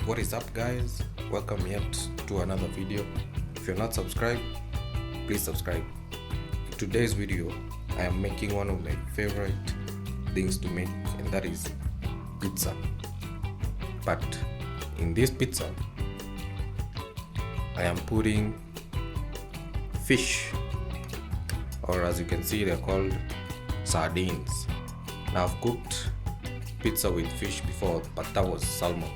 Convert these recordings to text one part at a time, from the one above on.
What is up, guys? Welcome yet to another video. If you're not subscribed, please subscribe. In today's video, I am making one of my favorite things to make, and that is pizza. But in this pizza, I am putting fish, or as you can see, they're called sardines. Now, I've cooked pizza with fish before, but that was salmon,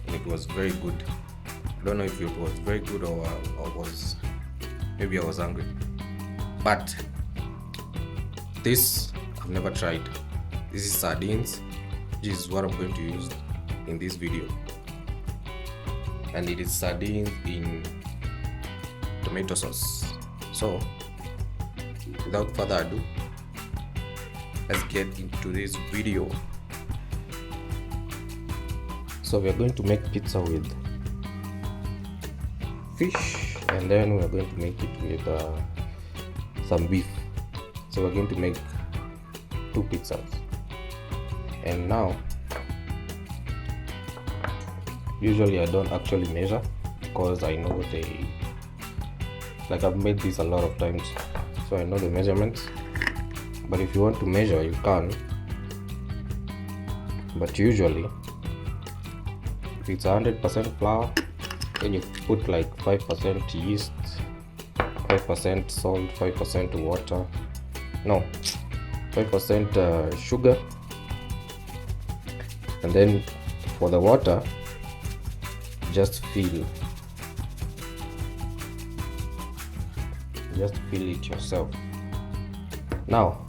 and it was very good. I don't know if it was very good or was maybe I was hungry, but this I've never tried. This is sardines, which is what I'm going to use in this video, and it is sardines in tomato sauce. So without further ado, let's get into this video. So we are going to make pizza with fish, and then we are going to make it with some beef. So we're going to make two pizzas. And now, usually I don't actually measure because I know I've made this a lot of times, so I know the measurements. But if you want to measure, you can. But usually, if it's 100% flour, then you put like 5% yeast, 5% salt, 5% water, no, 5% sugar, and then for the water, just fill it yourself. Now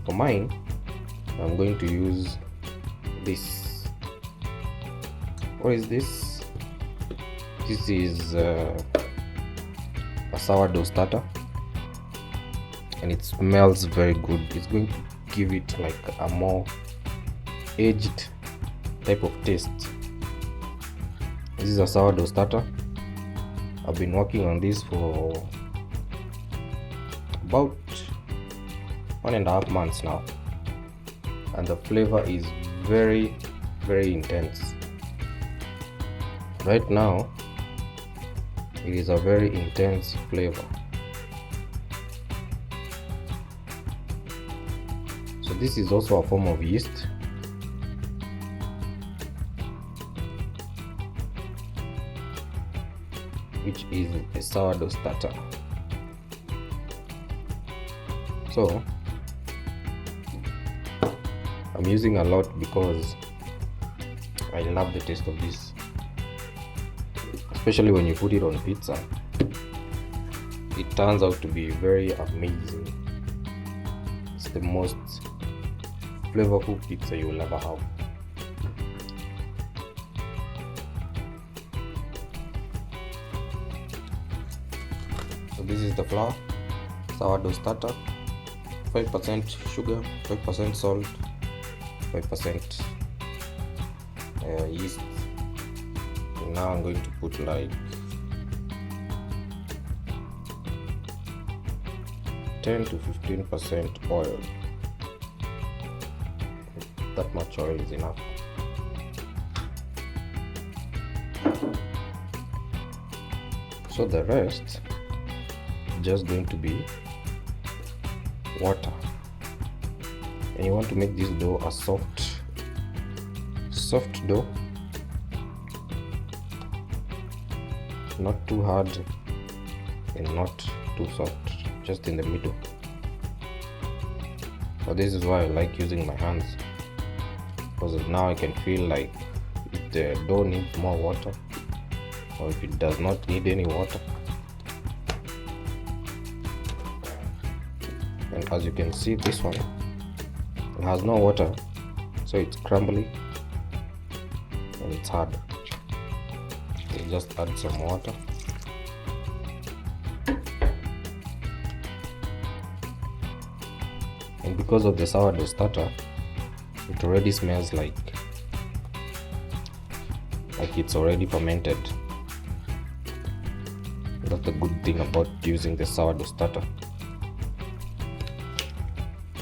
for mine, I'm going to use this. What is this? This is a sourdough starter, and it smells very good. It's going to give it like a more aged type of taste. This is a sourdough starter. I've been working on this for about 1.5 months now, and the flavor is very, very intense. Right now, it is a very intense flavor. So this is also a form of yeast. Which is a sourdough starter. So I'm using a lot because I love the taste of this, especially when you put it on pizza. It turns out to be very amazing. It's the most flavorful pizza you will ever have. So this is the flour, sourdough starter, 5% sugar, 5% salt, 5% yeast. And now I'm going to put like 10 to 15% oil. That much oil is enough. So the rest just going to be water. And you want to make this dough a soft dough, not too hard and not too soft, just in the middle. So this is why I like using my hands, because now I can feel like if the dough needs more water or if it does not need any water. And as you can see, this one, it has no water, so it's crumbly and it's hard. So just add some water. And because of the sourdough starter, it already smells like it's already fermented. That's the good thing about using the sourdough starter.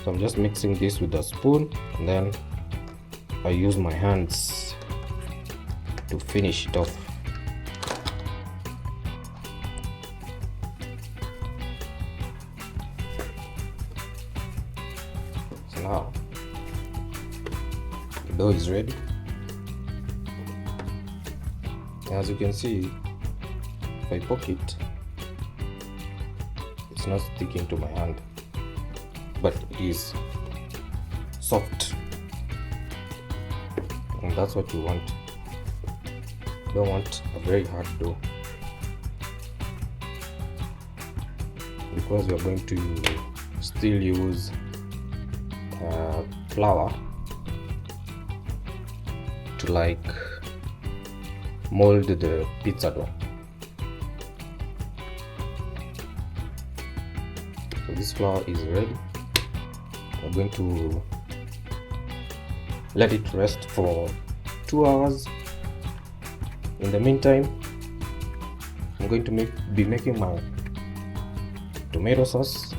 So I'm just mixing this with a spoon, and then I use my hands to finish it off. So now the dough is ready. As you can see, if I poke it, it's not sticking to my hand, but it is soft, and that's what you want. You don't want a very hard dough, because we are going to still use flour to like mold the pizza dough. So this flour is ready. We're going to let it rest for 2 hours. In the meantime, I'm going to be making my tomato sauce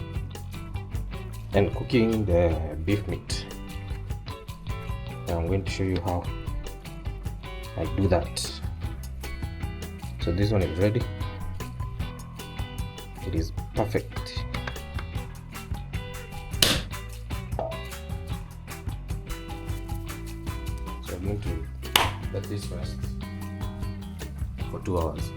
and cooking the beef meat. And I'm going to show you how I do that. So this one is ready. It is perfect. So I'm going to let this rest for 2 hours.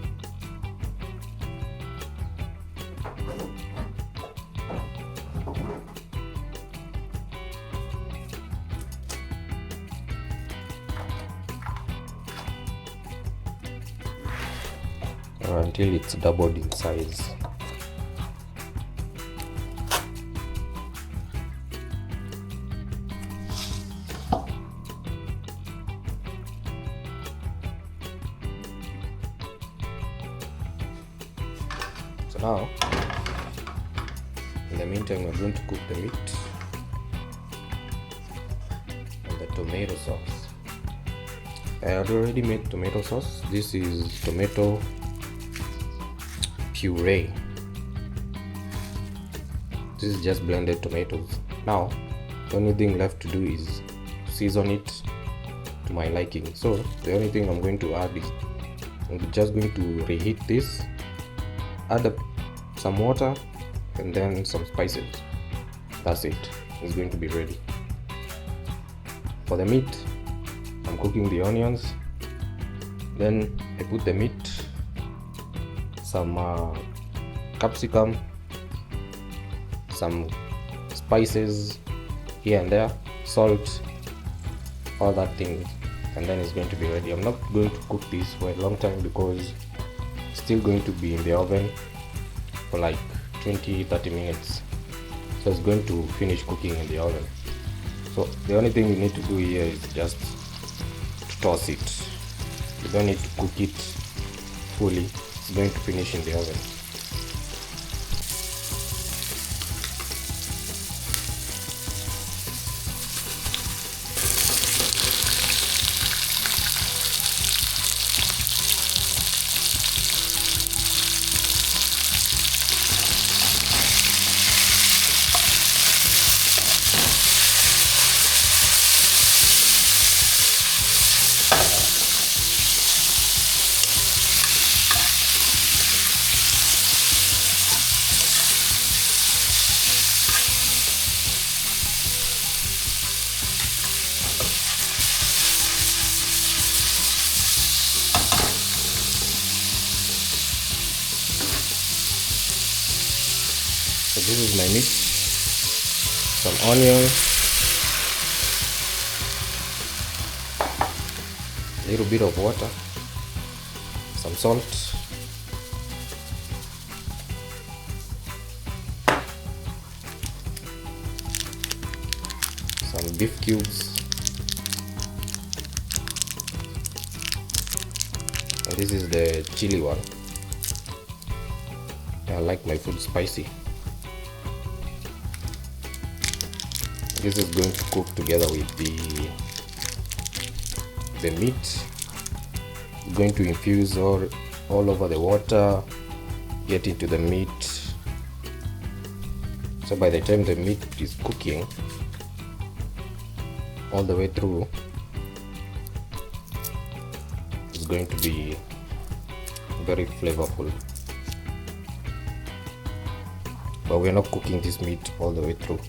Until it's doubled in size. So now, in the meantime, we're going to cook the meat and the tomato sauce. I had already made tomato sauce. This is tomato puree. This is just blended tomatoes. Now the only thing left to do is season it to my liking. So the only thing I'm going to add is I'm just going to reheat this, add some water and then some spices. That's it. It's going to be ready. For the meat, I'm cooking the onions, then I put the meat, some capsicum, some spices here and there, salt, all that thing, and then it's going to be ready. I'm not going to cook this for a long time because it's still going to be in the oven for like 20-30 minutes, so it's going to finish cooking in the oven. So the only thing you need to do here is just to toss it. You don't need to cook it fully. It's going to finish in the oven. So this is my meat, some onions, a little bit of water, some salt, some beef cubes, and this is the chili one. I like my food spicy. This is going to cook together with the meat. It's going to infuse all over the water, get into the meat. So by the time the meat is cooking all the way through, it's is going to be very flavorful. But we're not cooking this meat all the way through,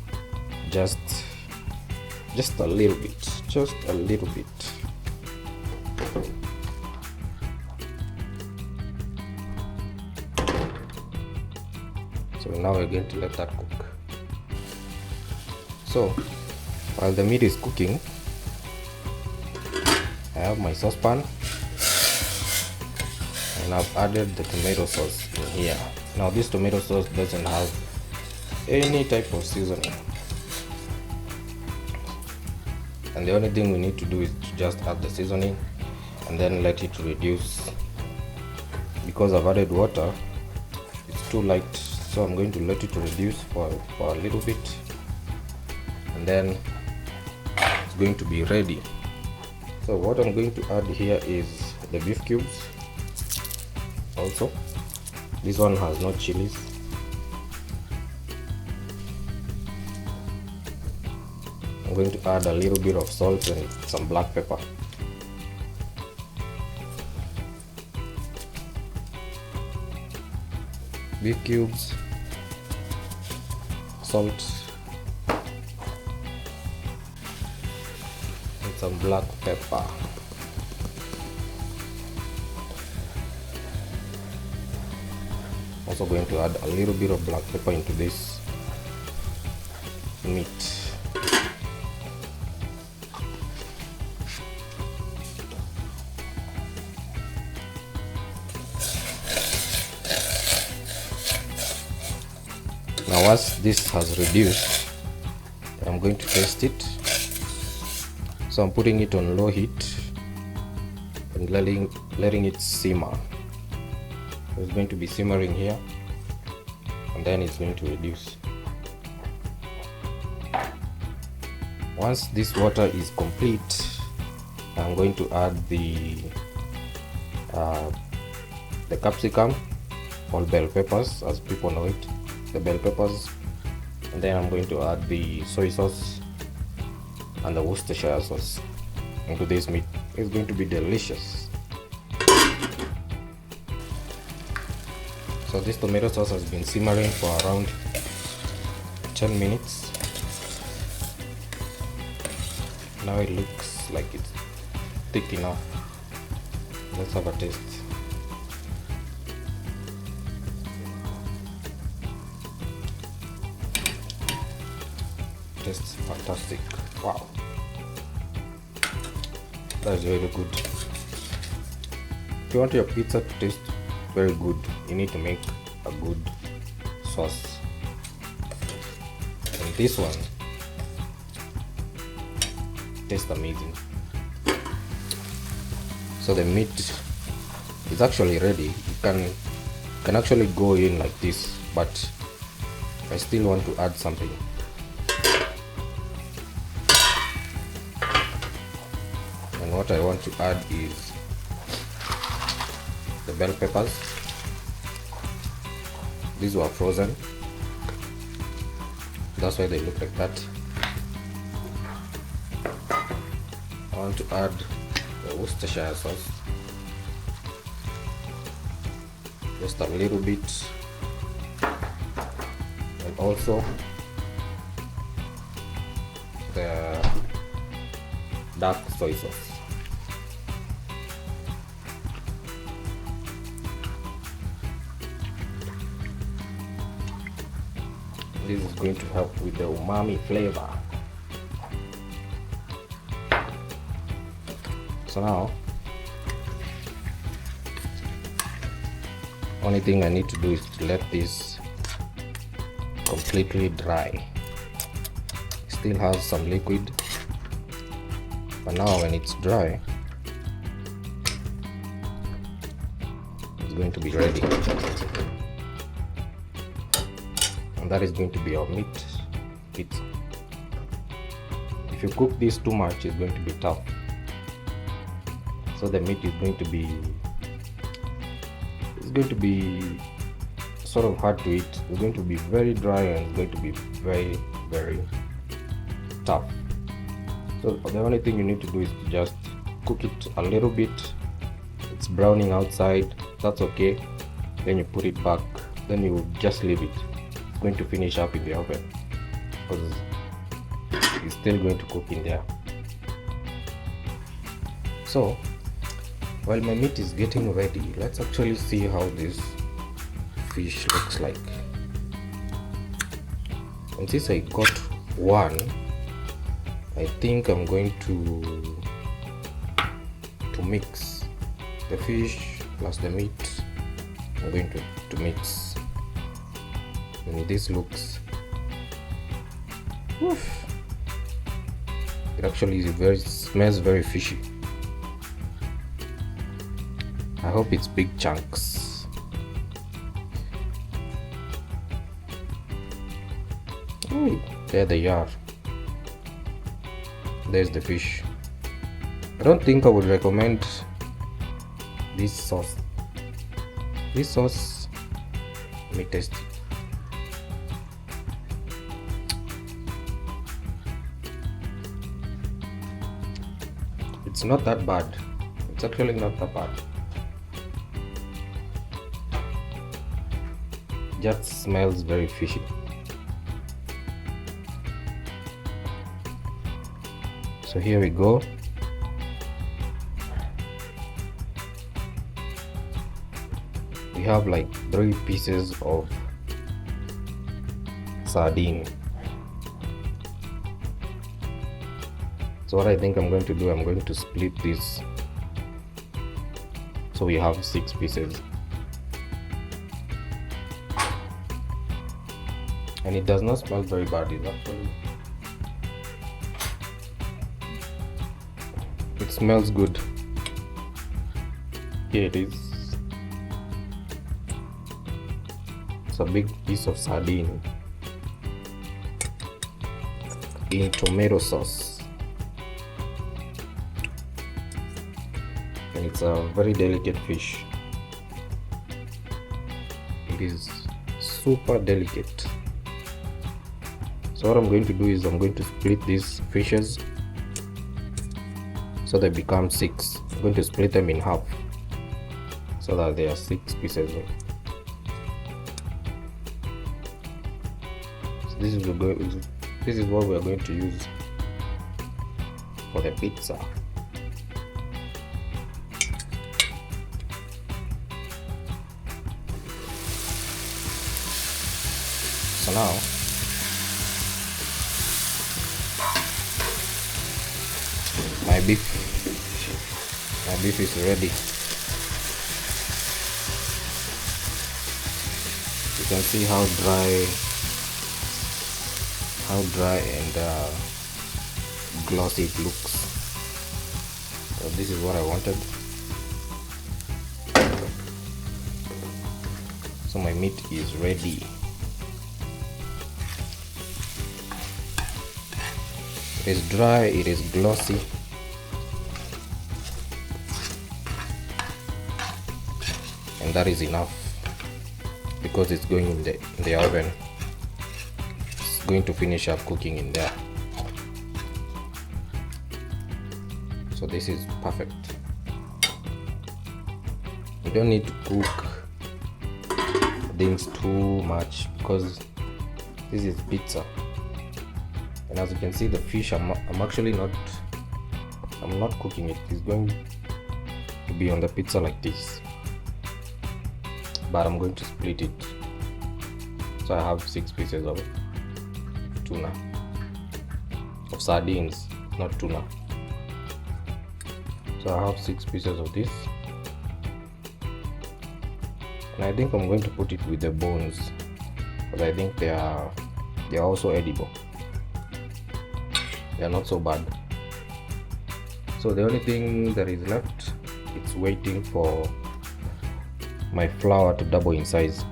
just a little bit, just a little bit. So now we're going to let that cook. So while the meat is cooking, I have my saucepan and I've added the tomato sauce in here. Now this tomato sauce doesn't have any type of seasoning, and the only thing we need to do is to just add the seasoning and then let it reduce. Because I've added water, it's too light, so I'm going to let it reduce for a little bit, and then it's going to be ready. So what I'm going to add here is the beef cubes. Also, this one has no chilies. I'm going to add a little bit of salt and some black pepper. Beef cubes, salt, and some black pepper. Also going to add a little bit of black pepper into this meat. Now once this has reduced, I'm going to taste it. So I'm putting it on low heat and letting it simmer. It's going to be simmering here, and then it's going to reduce. Once this water is complete, I'm going to add the capsicum or bell peppers, as people know it, the bell peppers, and then I'm going to add the soy sauce and the Worcestershire sauce into this meat. It's going to be delicious. So this tomato sauce has been simmering for around 10 minutes. Now it looks like it's thick enough. Let's have a taste. Tastes fantastic. Wow, that's very good. If you want your pizza to taste very good, you need to make a good sauce, and this one tastes amazing. So the meat is actually ready. You can actually go in like this, but I still want to add something. And what I want to add is the bell peppers. These were frozen, that's why they look like that. I want to add the Worcestershire sauce, just a little bit, and also the dark soy sauce. This is going to help with the umami flavor. So now, only thing I need to do is to let this completely dry. It still has some liquid, but now when it's dry, it's going to be ready. And that is going to be our meat pizza. If you cook this too much, it's going to be tough. So the meat is going to be sort of hard to eat. It's going to be very dry and it's going to be very, very tough. So the only thing you need to do is to just cook it a little bit, it's browning outside, that's okay. Then you put it back, then you just leave it. It's going to finish up in the oven because it's still going to cook in there. So while my meat is getting ready, let's actually see how this fish looks like. And since I got one, I think I'm going to mix the fish plus the meat. I'm going to mix, and this looks, oof, it actually smells very fishy. I hope it's big chunks. Ooh, there they are. There's the fish. I don't think I would recommend this sauce. This sauce, let me taste it. It's not that bad. It's actually not that bad. Just smells very fishy. So here we go. We have like 3 pieces of sardine. So what I think I'm going to do, I'm going to split this so we have 6 pieces. And it does not smell very bad. It smells good. Here it is. It's a big piece of sardine in tomato sauce, and it's a very delicate fish. It is super delicate. So what I'm going to do is I'm going to split these fishes so they become 6. I'm going to split them in half so that there are 6 pieces. So this is what we are going to use for the pizza. So now my beef is ready. You can see how dry and glossy it looks. So this is what I wanted. So my meat is ready. It is dry, it is glossy. And that is enough because it's going in the oven. It's going to finish up cooking in there. So this is perfect. You don't need to cook things too much because this is pizza. And as you can see, the fish I'm not cooking it. It's going to be on the pizza like this, but I'm going to split it. So I have 6 pieces of tuna, of sardines, not tuna. So I have 6 pieces of this, and I think I'm going to put it with the bones because I think they are also edible. They are not so bad. So the only thing that is left, it's waiting for my flour to double in size.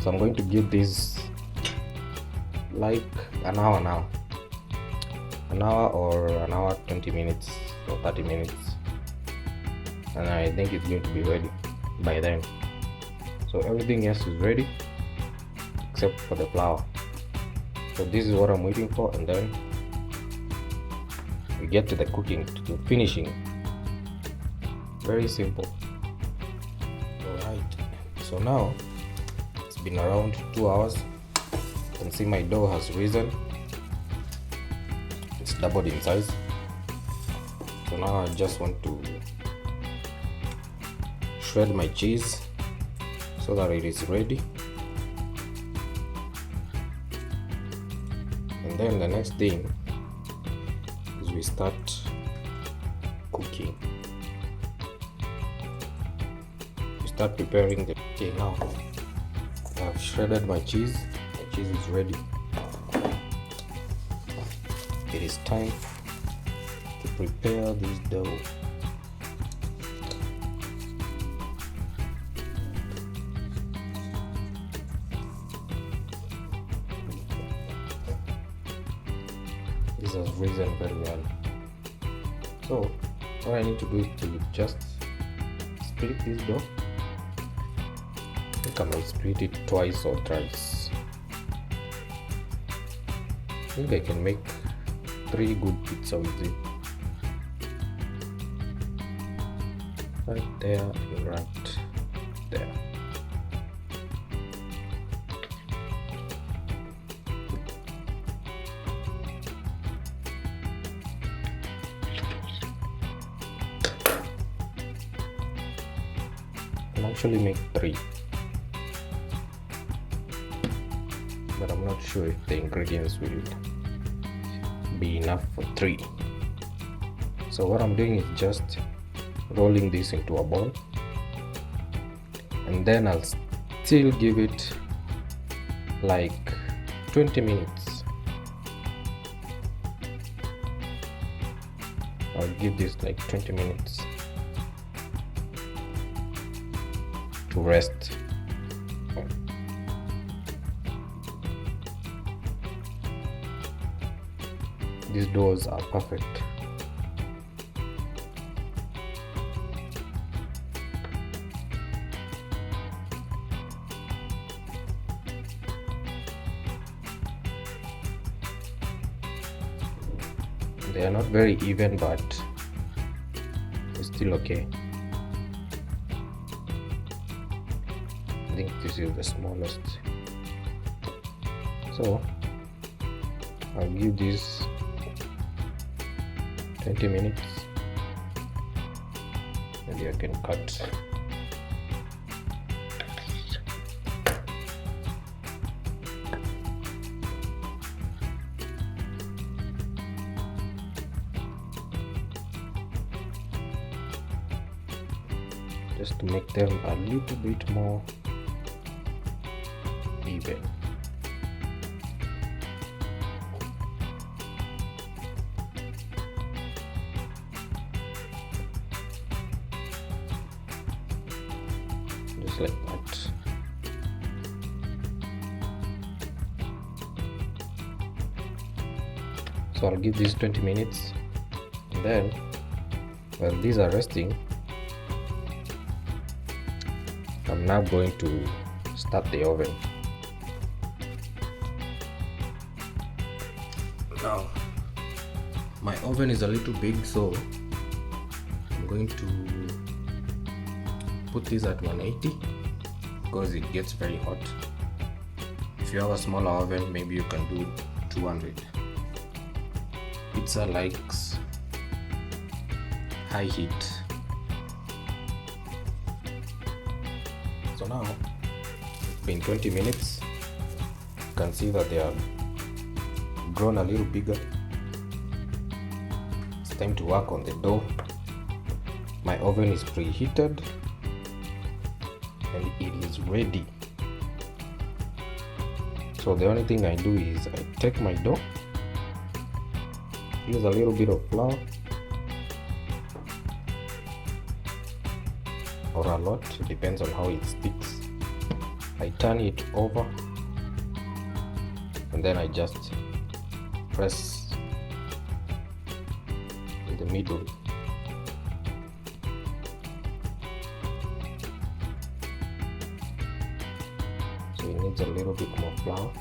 So I'm going to give this like an hour now, an hour or an hour 20 minutes or 30 minutes, and I think it's going to be ready by then. So everything else is ready except for the flour. So this is what I'm waiting for, and then we get to the cooking, to the finishing. Very simple. Alright, so now it's been around 2 hours. You can see my dough has risen. It's doubled in size. So now I just want to shred my cheese so that it is ready. And then the next thing is we start cooking. We start preparing the. Okay, now I have shredded my cheese. My cheese is ready. It is time to prepare this dough. This has risen very well. So what I need to do is to just split this dough. I think I might split it twice or thrice. I think I can make 3 good pizza with it. Right there and right there. I can actually make 3, but I'm not sure if the ingredients will be enough for 3. So what I'm doing is just rolling this into a ball, and then I'll still give it like 20 minutes. I'll give this like 20 minutes to rest. These doughs are perfect. They are not very even, but it's still okay. I think this is the smallest. So I'll give this 20 minutes. Maybe I can cut. Just to make them a little bit more even. Just like that. So I'll give this 20 minutes, and then while these are resting, I'm now going to start the oven. Now my oven is a little big, so I'm going to put this at 180 because it gets very hot. If you have a smaller oven, maybe you can do 200. Pizza likes high heat. So now it's been 20 minutes. You can see that they have grown a little bigger. It's time to work on the dough. My oven is preheated and it is ready. So the only thing I do is I take my dough, use a little bit of flour or a lot, it depends on how it sticks. I turn it over and then I just press in the middle. So it needs a little bit more flour.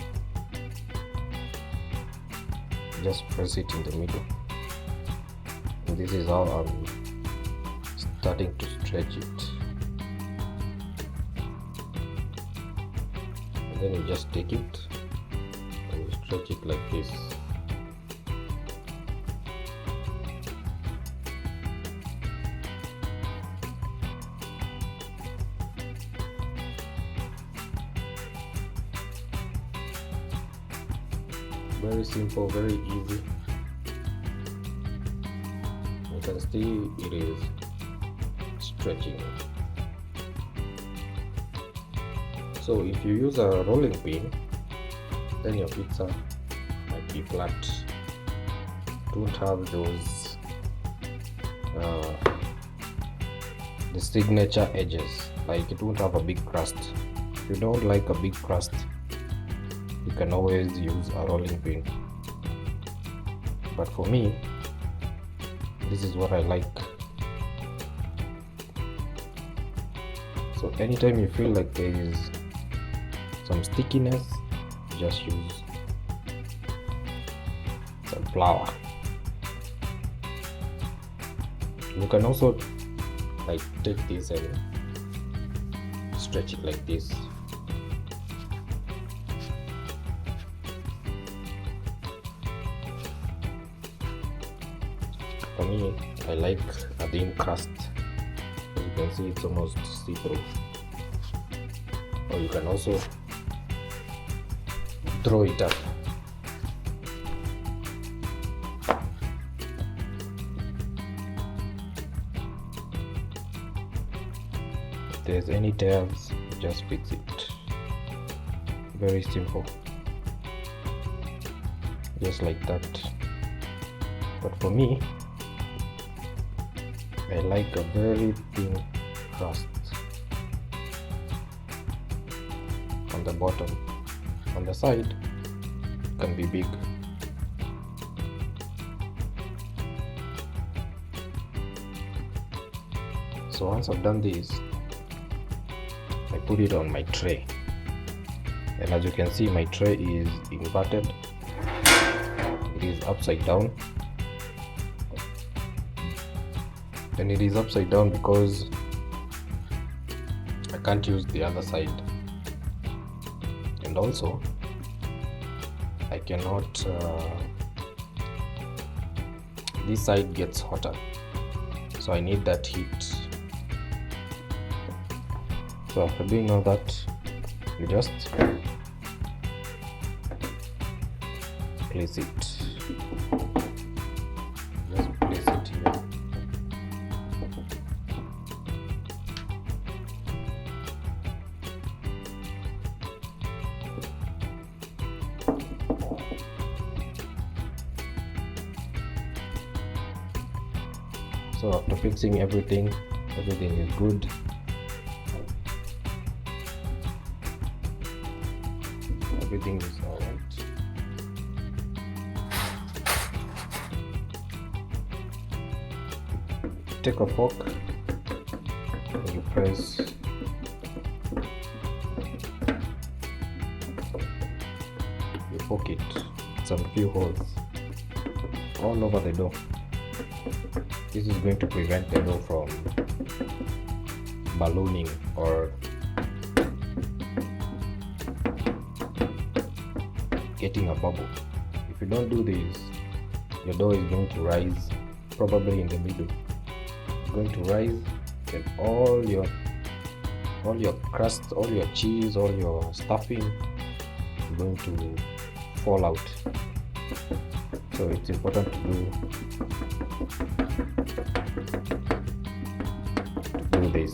Just press it in the middle. And this is how I'm starting to stretch it. And then you just take it and you stretch it like this. Very simple, very easy. You can see it is stretching. So if you use a rolling pin, then your pizza might be flat. Don't have those the signature edges, like it won't have a big crust. If you don't like a big crust, you can always use a rolling pin, but for me, this is what I like. So anytime you feel like there is some stickiness, just use some flour. You can also like take this and stretch it like this. For me, I like a thin crust. As you can see, it's almost see-through. Or you can also throw it up. If there's any tears, just fix it. Very simple. Just like that. But for me, I like a very thin crust on the bottom. On the side, it can be big. So once I've done this, I put it on my tray. And as you can see, my tray is inverted. It is upside down. And it is upside down because I can't use the other side, and also I cannot this side gets hotter, so I need that heat. So after doing all that, you just place it. Just place it here. So after fixing everything is good. Everything is alright. Take a fork and you press you poke it some few holes all over the dough. This is going to prevent the dough from ballooning or getting a bubble. If you don't do this, your dough is going to rise, probably in the middle. It's going to rise, and all your crust, all your cheese, all your stuffing is going to fall out. So it's important to do this.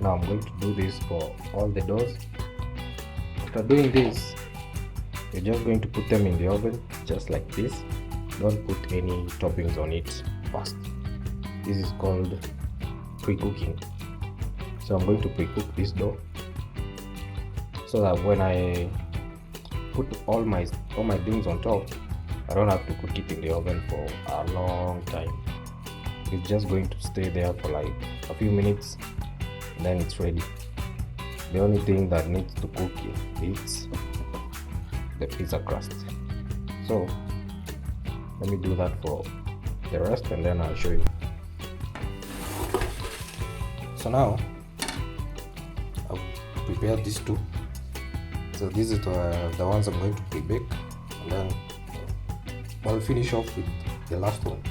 Now I'm going to do this for all the doughs. After doing this, you're just going to put them in the oven just like this. Don't put any toppings on it first. This is called pre-cooking. So I'm going to pre-cook this dough so that when I put all my things on top, I don't have to cook it in the oven for a long time. It's just going to stay there for like a few minutes, and then it's ready. The only thing that needs to cook is the pizza crust. So let me do that for the rest and then I'll show you. So now I've prepared these two. So these are the ones I'm going to pre-bake, and then I'll finish off with the last one.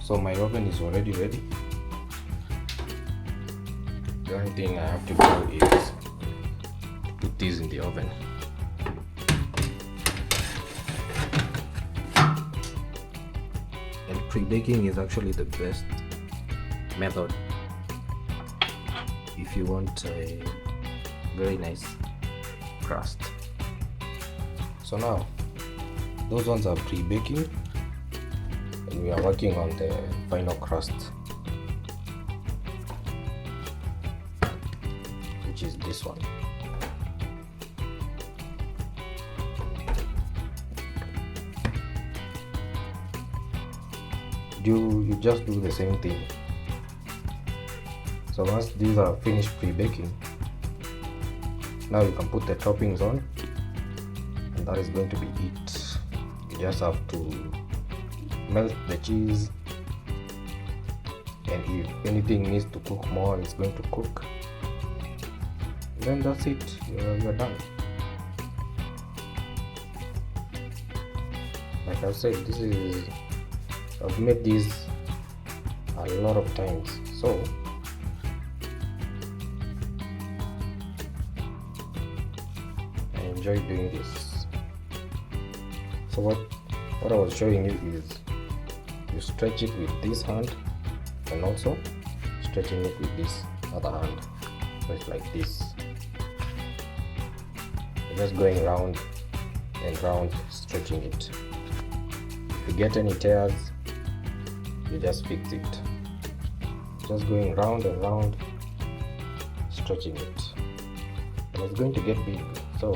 So my oven is already ready. The only thing I have to do is to put these in the oven. And pre-baking is actually the best method if you want a very nice crust. So now those ones are pre-baking and we are working on the final crust, which is this one. You just do the same thing. So once these are finished pre-baking, now you can put the toppings on, and that is going to be it. You just have to melt the cheese, and if anything needs to cook more, it's going to cook. Then that's it, you're done. Like I've said, I've made these a lot of times, so I enjoy doing this. So what I was showing you is you stretch it with this hand and also stretching it with this other hand. So it's like this. You're just going round and round, stretching it. If you get any tears, you just fix it. Just going round and round, stretching it. And it's going to get big, so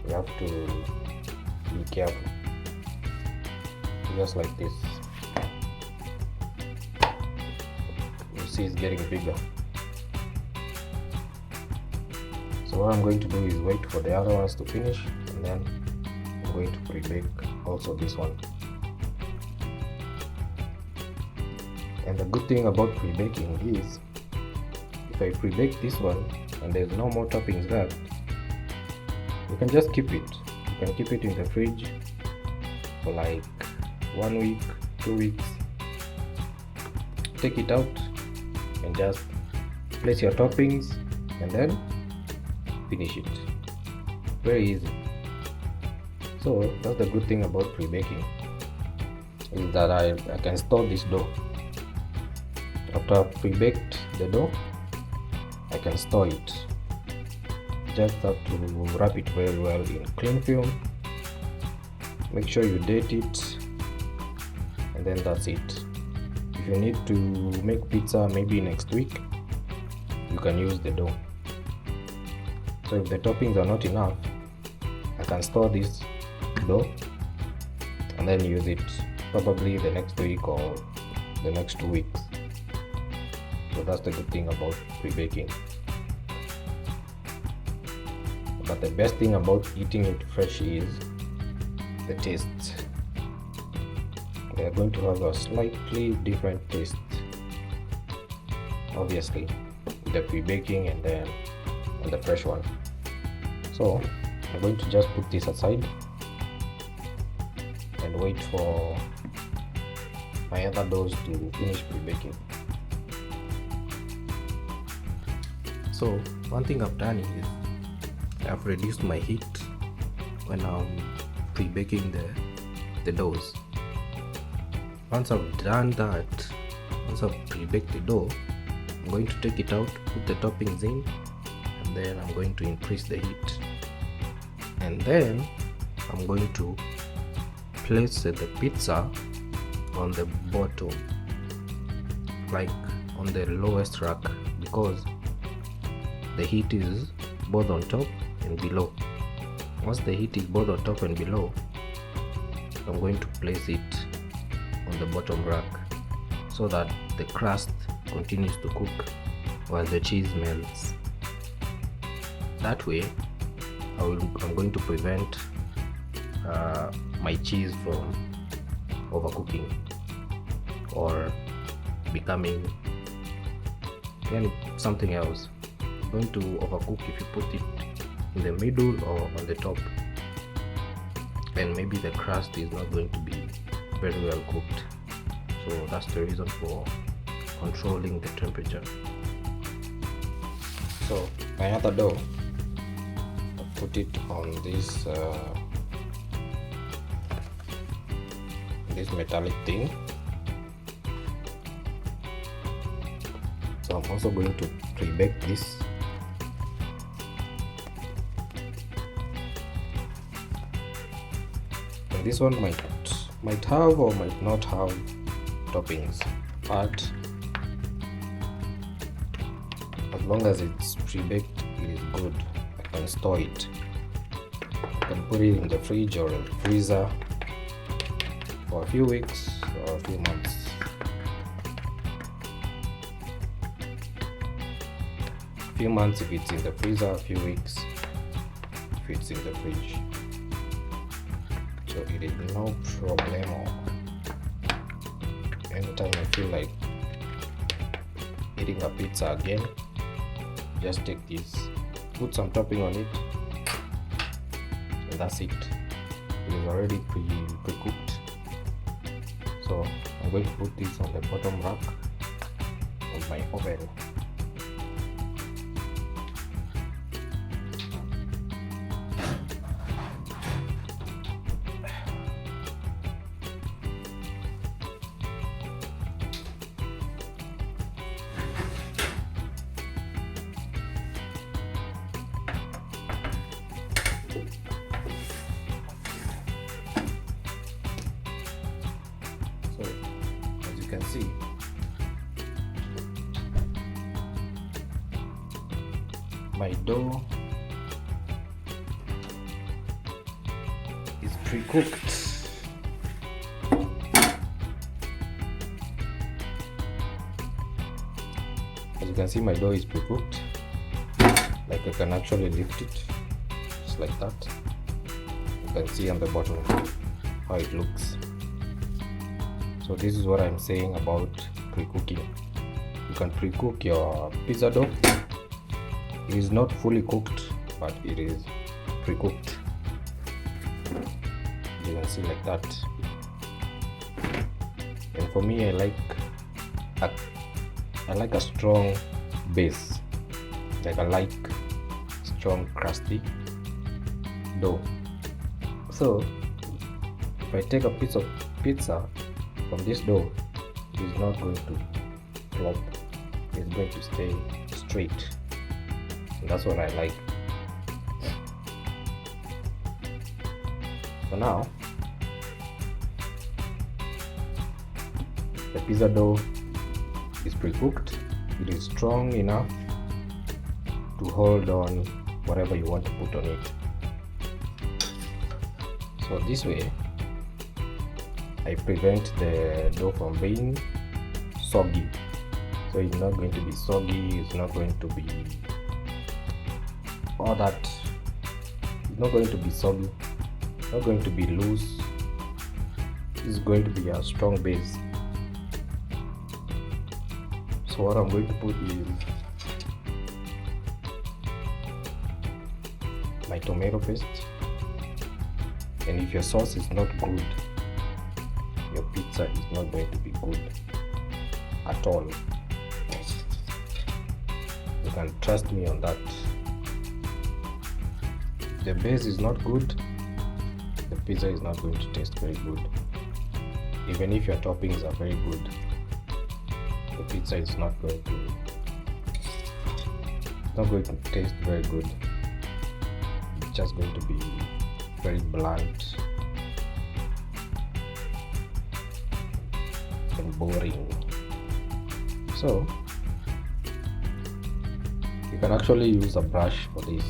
you have to be careful. Just like this. You see it's getting bigger. So what I'm going to do is wait for the other ones to finish, and then I'm going to pre-bake also this one. And the good thing about pre-baking is, if I pre-bake this one and there's no more toppings left, you can just keep it. You can keep it in the fridge for like 1 week, 2 weeks. Take it out and just place your toppings and then finish it. Very easy. So that's the good thing about pre-baking, is that I can store this dough. After I've pre-baked the dough, I can store it. Just have to wrap it very well in cling film. Make sure you date it, and then that's it. If you need to make pizza maybe next week, you can use the dough. So if the toppings are not enough, I can store this dough and then use it probably the next week or the next 2 weeks. So that's the good thing about pre-baking. But the best thing about eating it fresh is the taste. They are going to have a slightly different taste, obviously, the pre-baking and then the fresh one. So I'm going to just put this aside and wait for my other doughs to finish pre-baking. So one thing I've done is I've reduced my heat when I'm pre-baking the doughs. Once I've done that, once I've pre-baked the dough, I'm going to take it out, put the toppings in, and then I'm going to increase the heat. And then I'm going to place the pizza on the bottom, like on the lowest rack, because the heat is both on top and below. Once the heat is both on top and below, I'm going to place it on the bottom rack so that the crust continues to cook while the cheese melts. That way I'm going to prevent my cheese from overcooking or becoming something else. It's going to overcook if you put it in the middle or on the top, and maybe the crust is not going to be very well cooked. So that's the reason for controlling the temperature. So my other dough, I put it on this metallic thing. So I'm also going to pre-bake this. And this one might have or might not have toppings, but as long as it's pre-baked, it is good. I can store it. I can put it in the fridge or in the freezer for a few weeks or a few months. A few months if it's in the freezer, a few weeks if it's in the fridge. So it is no problemo. Anytime I feel like eating a pizza again, just take this, put some topping on it, and that's it. It is already pre-cooked. So I'm going to put this on the bottom rack of my oven. So as you can see, my dough is pre-cooked. As you can see, my dough is pre-cooked. Like I can actually lift it just like that. You can see on the bottom how it looks. So this is what I'm saying about pre-cooking. You can pre-cook your pizza dough. It is not fully cooked, but it is pre-cooked. You can see like that. And for me, I like a strong base. Like I like strong crusty dough. So if I take a piece of pizza from this dough, it is not going to flop. It's going to stay straight. And that's what I like. So now the pizza dough is pre-cooked. It is strong enough to hold on whatever you want to put on it. So this way I prevent the dough from being soggy. So it's not going to be soggy, it's not going to be all that. It's not going to be soggy, it's not going to be loose. It's going to be a strong base. So what I'm going to put is my tomato paste. And if your sauce is not good, your pizza is not going to be good at all. You can trust me on that. If the base is not good, the pizza is not going to taste very good. Even if your toppings are very good, the pizza is not going to taste very good. It's just going to be very blunt and boring. So you can actually use a brush for this.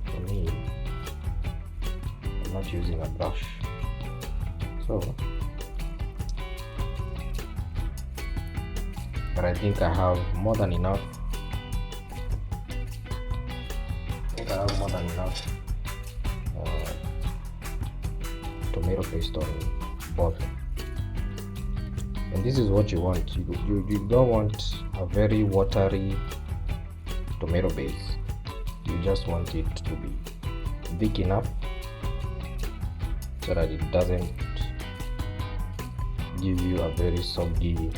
For me, I'm not using a brush. So but I think I have more than enough have more than enough tomato paste on both. And this is what you want. You don't want a very watery tomato base. You just want it to be thick enough so that it doesn't give you a very soggy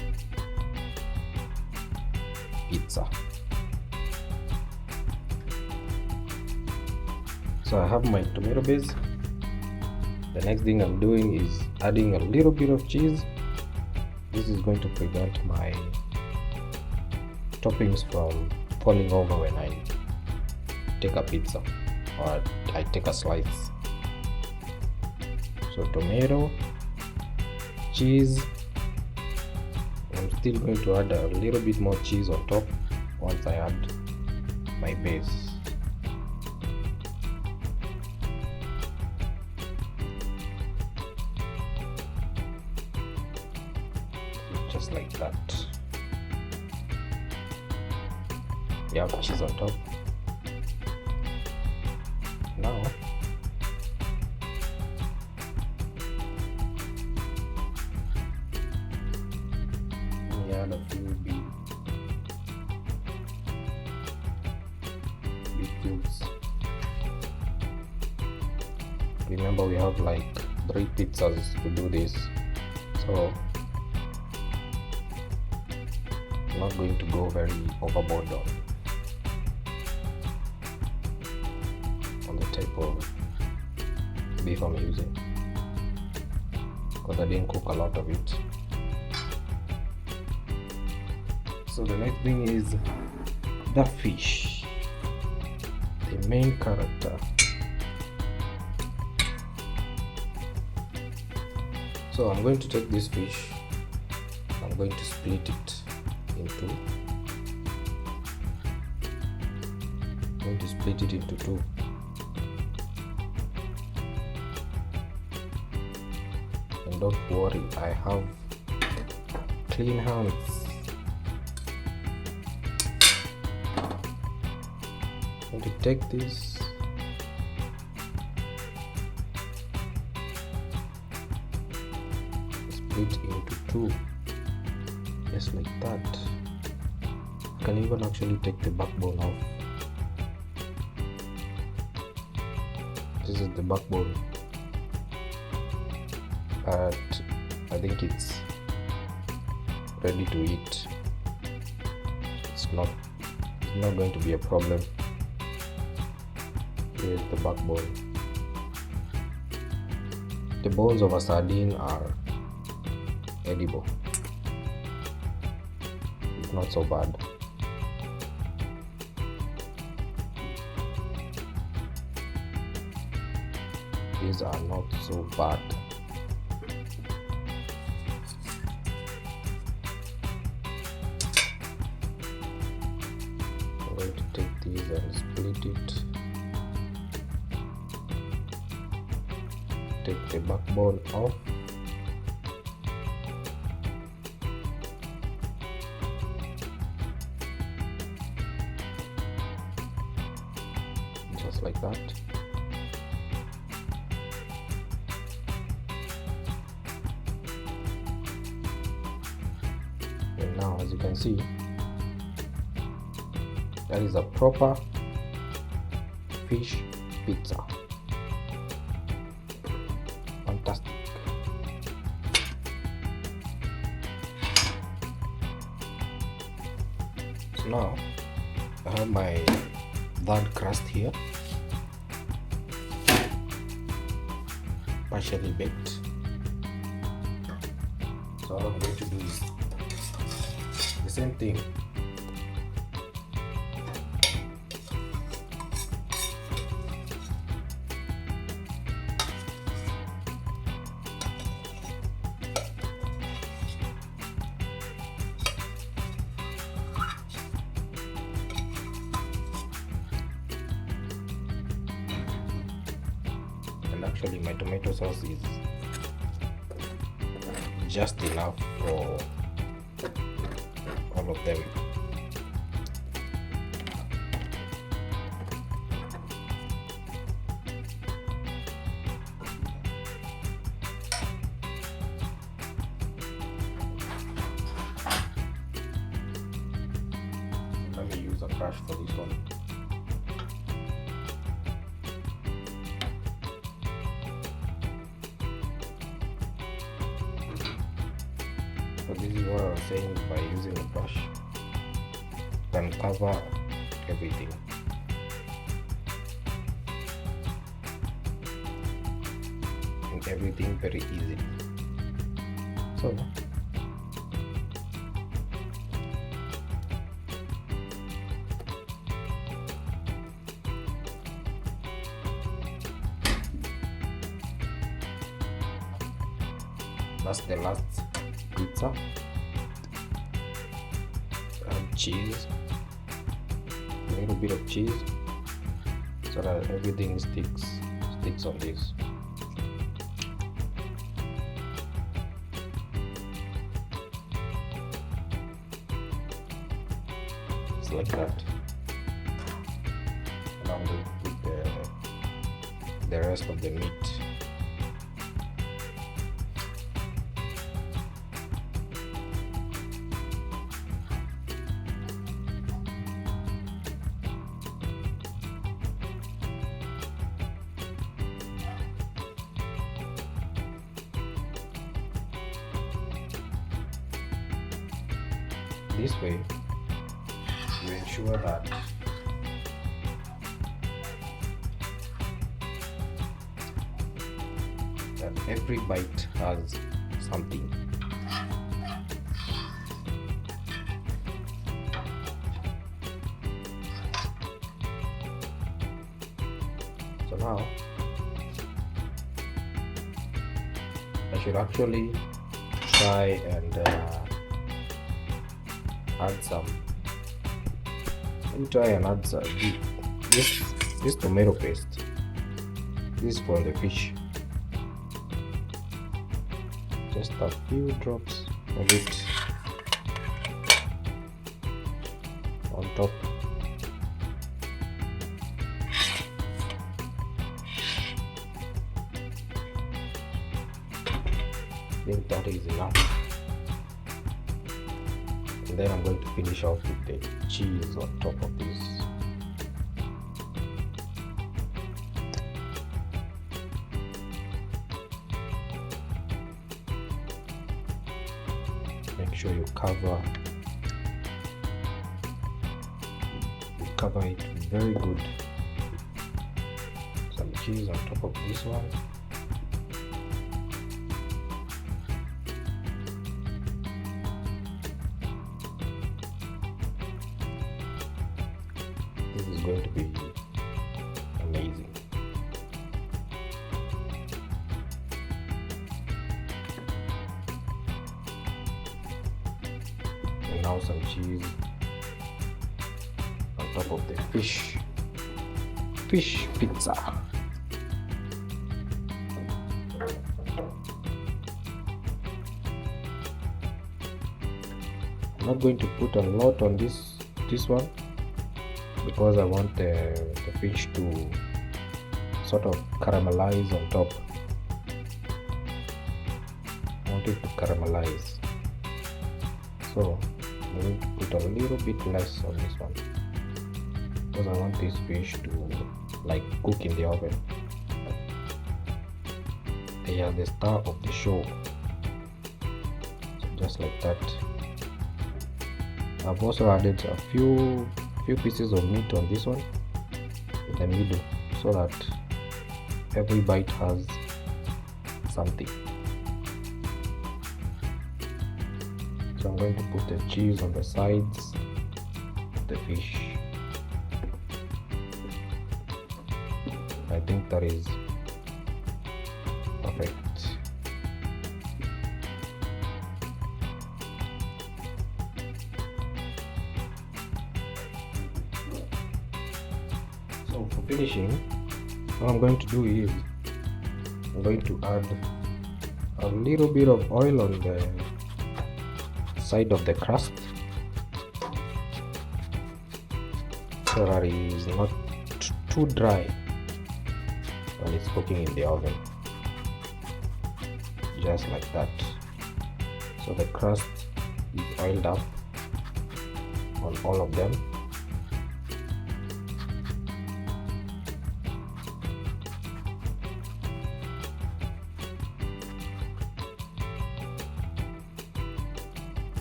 pizza. So I have my tomato base. The next thing I'm doing is adding a little bit of cheese. This is going to prevent my toppings from falling over when I take a pizza or I take a slice. So tomato, cheese. I'm still going to add a little bit more cheese on top once I add my base. Just like that. You have cheese on top. Now we add a few big cubes. Remember, we have like 3 pizzas to do this, so I'm not going to go very overboard on the type of beef I'm using, because I didn't cook a lot of it. So the next thing is the fish, the main character. So I'm going to take this fish, I'm going to split it into two. And don't worry, I have clean hands. I'm going to take this split into 2, just like that. You can even actually take the backbone off. This is the backbone, but I think it's ready to eat. It's not going to be a problem. Here's the backbone. The bones of a sardine are edible. It's not so bad. These are not so bad. I'm going to take these and split it. Take the backbone off. Just like that. And now, as you can see, that is a proper fish pizza. Fantastic. So now I have my third crust here, partially baked. So all I'm going to do is the same thing. And actually my tomato sauce is just enough for all of them. brush for this one. So this is what I was saying, by using a brush you can cover everything. And everything very easy. So that's the last pizza. Add cheese, a little bit of cheese, so that everything sticks on this. Just like that. And I'm going to put the rest of the meat. This way you ensure that every bite has something. So now I should actually try and add some. Let me try and add some this tomato paste. This is for the fish. Just a few drops of it on top. I think that is enough. And then I'm going to finish off with the cheese on top of this. Make sure you cover it very good. Some cheese on top of this one. This is going to be amazing. And now some cheese on top of the fish pizza. I'm not going to put a lot on this one, because I want the fish to sort of caramelize on top. I want it to caramelize, so I'm going to put a little bit less on this one, because I want this fish to like cook in the oven. They are the star of the show, so just like that. I've also added a few pieces of meat on this one in the middle, so that every bite has something. So I'm going to put the cheese on the sides of the fish. I think that is perfect. So for finishing, what I'm going to do is I'm going to add a little bit of oil on the side of the crust, so that it is not too dry when it's cooking in the oven. Just like that. So the crust is oiled up on all of them.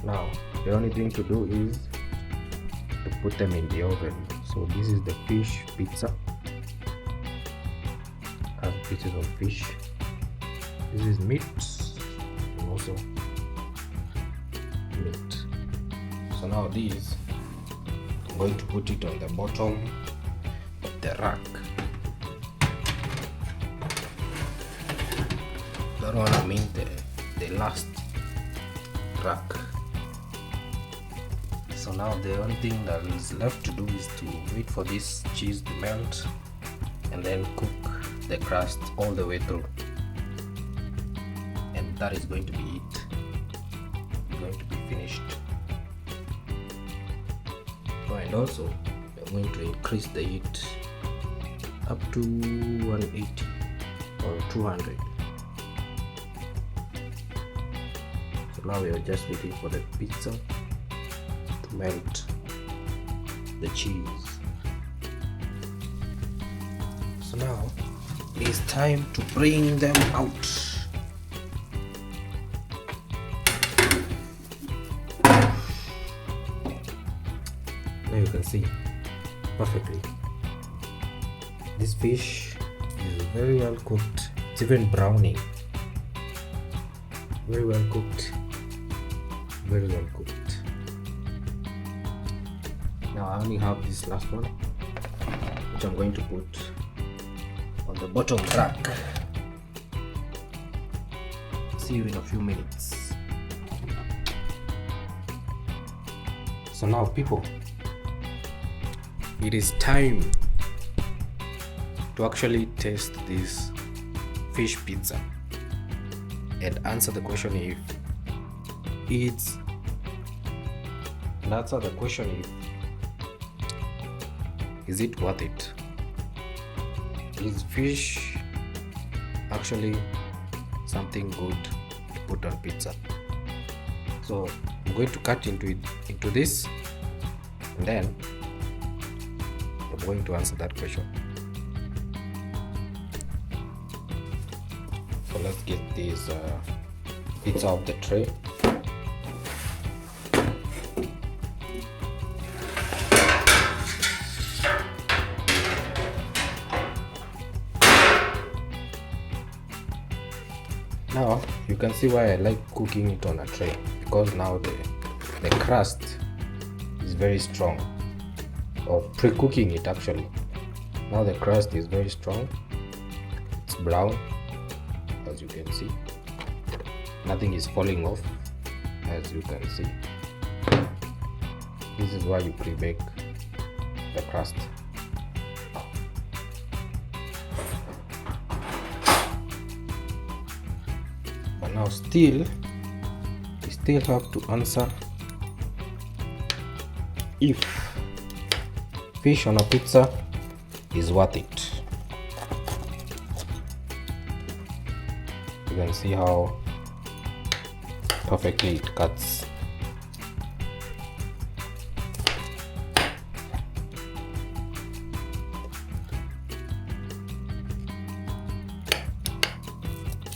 Now the only thing to do is to put them in the oven. So this is the fish pizza. Has pieces of fish. This is meat and also meat. So now these, I'm going to put it on the bottom of the rack. That one, I mean the last rack. So now the only thing that is left to do is to wait for this cheese to melt and then cook the crust all the way through, and that is going to be it. It's going to be finished. Oh, and also I'm going to increase the heat up to 180 or 200. So now we are just waiting for the pizza to melt the cheese. So now it is time to bring them out. Now you can see perfectly. This fish is very well cooked. It's even browning. Very well cooked. Very well cooked. Now I only have this last one, which I'm going to put on the bottom rack. See you in a few minutes. So now people, it is time to actually taste this fish pizza and answer the question if it's and answer the question if is it worth it? Is fish actually something good to put on pizza? So I'm going to cut into this, and then I'm going to answer that question. So let's get this pizza off the tray. Now you can see why I like cooking it on a tray, because now the crust is very strong, or pre-cooking it actually. Now the crust is very strong, it's brown as you can see, nothing is falling off as you can see. This is why you pre-bake the crust. But now we still have to answer if fish on a pizza is worth it. You can see how perfectly it cuts.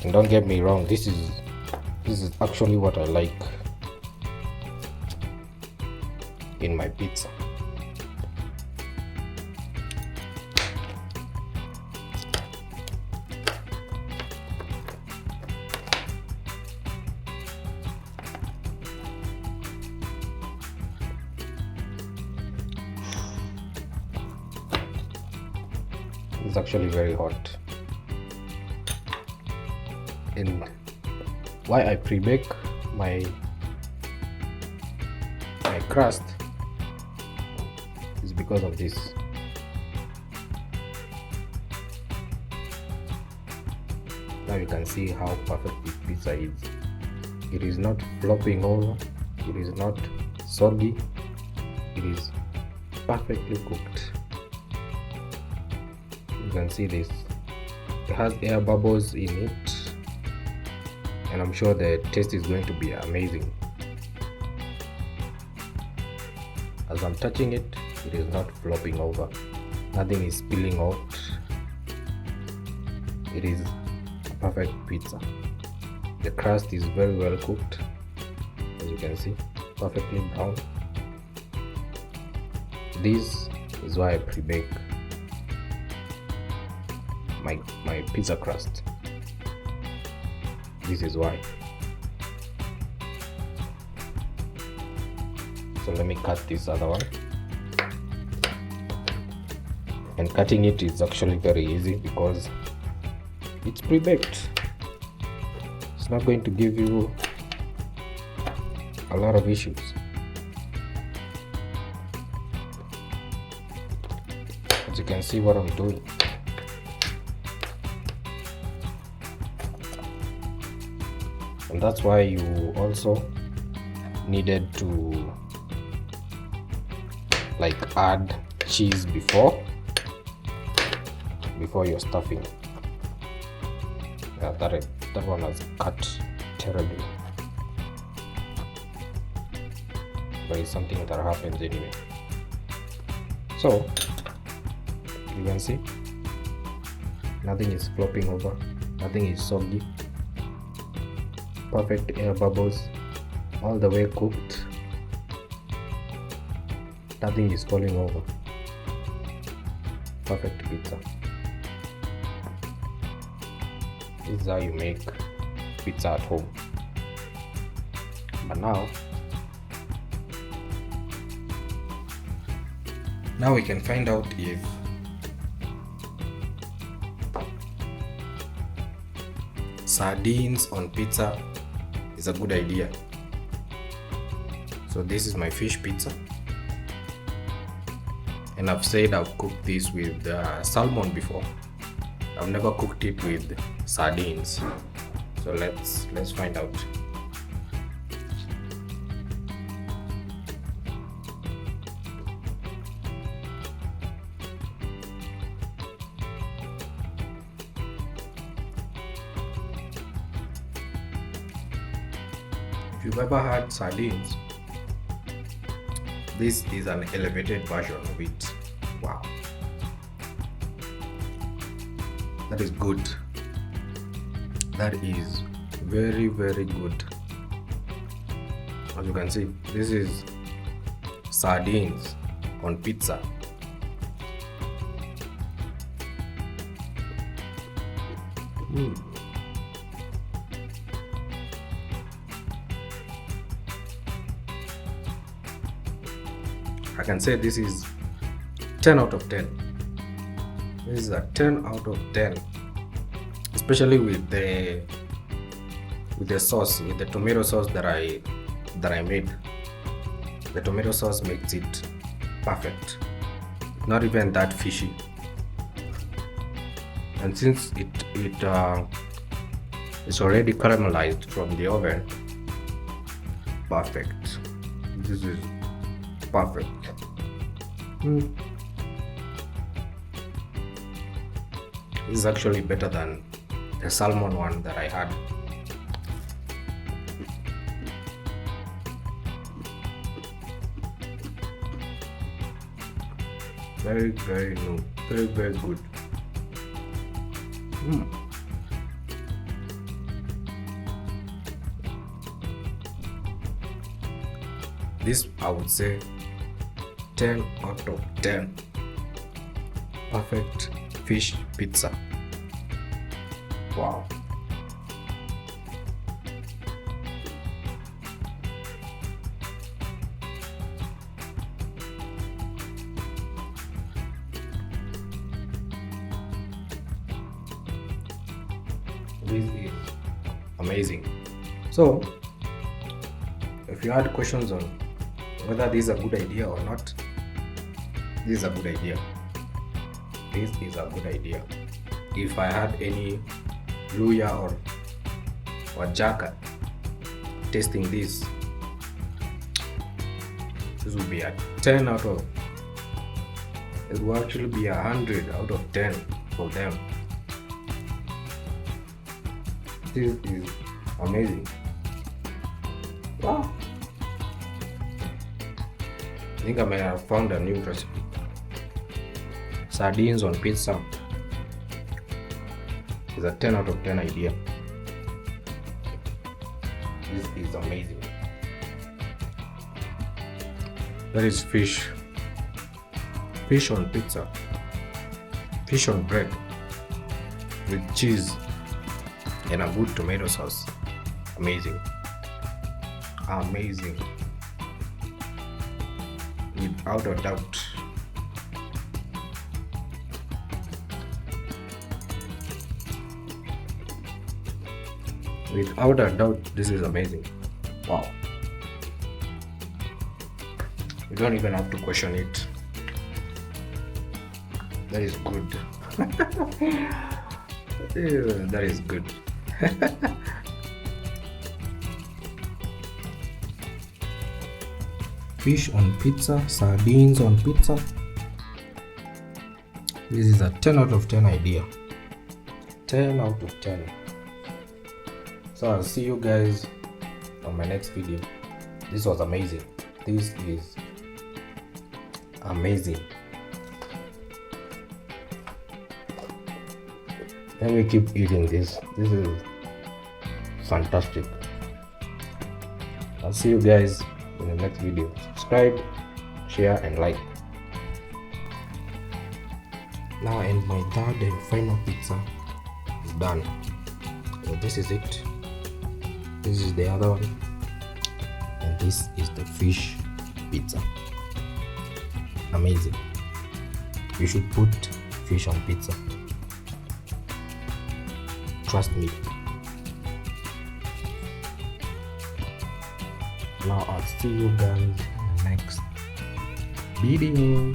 And don't get me wrong, this is actually what I like in my pizza. It's actually very hot. And why I pre-bake my crust is because of this. Now you can see how perfect this pizza is. It is not flopping over, it is not soggy, it is perfectly cooked. You can see this. It has air bubbles in it, and I'm sure the taste is going to be amazing. As I'm touching it, it is not flopping over, nothing is spilling out. It is a perfect pizza. The crust is very well cooked, as you can see. perfectly brown. This is why I pre-bake my pizza crust. This is why. So let me cut this other one. And cutting it is actually very easy because it's pre-baked. It's not going to give you a lot of issues. As you can see what I'm doing. And that's why you also needed to add cheese before your stuffing. Yeah, that one was cut terribly, but it's something that happens anyway. So you can see nothing is flopping over, nothing is soggy, perfect air bubbles, all the way cooked, nothing is falling over. Perfect pizza. This is how you make pizza at home. But now we can find out if sardines on pizza is a good idea. So this is my fish pizza, and I've said I've cooked this with salmon before. I've never cooked it with sardines. So let's find out. If you've ever had sardines, this is an elevated version of it. Wow, that is good. That is very, very good. As you can see, this is sardines on pizza. I can say this is 10 out of 10. This is a 10 out of 10, especially with the sauce, with the tomato sauce that I made. The tomato sauce makes it perfect. Not even that fishy. And since it's already caramelized from the oven, perfect. This is perfect. This is actually better than the salmon one that I had. Very, very new. Very, very good. This I would say 10 out of 10. Perfect fish pizza. Wow. This is amazing. So if you had questions on whether this is a good idea or not, this is a good idea. This is a good idea. If I had any Luya or Jaka tasting this would be a 10 out of, it will actually be 100 out of 10 for them. This is amazing. Wow. I think I may have found a new recipe. Sardines on pizza is a 10 out of 10 idea. This is amazing. That is fish. Fish on pizza. Fish on bread with cheese and a good tomato sauce. Amazing. Amazing. Without a doubt. Without a doubt, this is amazing. Wow. You don't even have to question it. That is good. Yeah, that is good. Fish on pizza, sardines on pizza. This is a 10 out of 10 idea. 10 out of 10. So I'll see you guys on my next video. This was amazing. This is amazing. Let me keep eating this. This is fantastic. I'll see you guys in the next video. Subscribe, share and like. Now, and my third and final pizza is done. So this is it. This is the other one, and this is the fish pizza. Amazing. You should put fish on pizza. Trust me. Now I'll see you guys in the next video.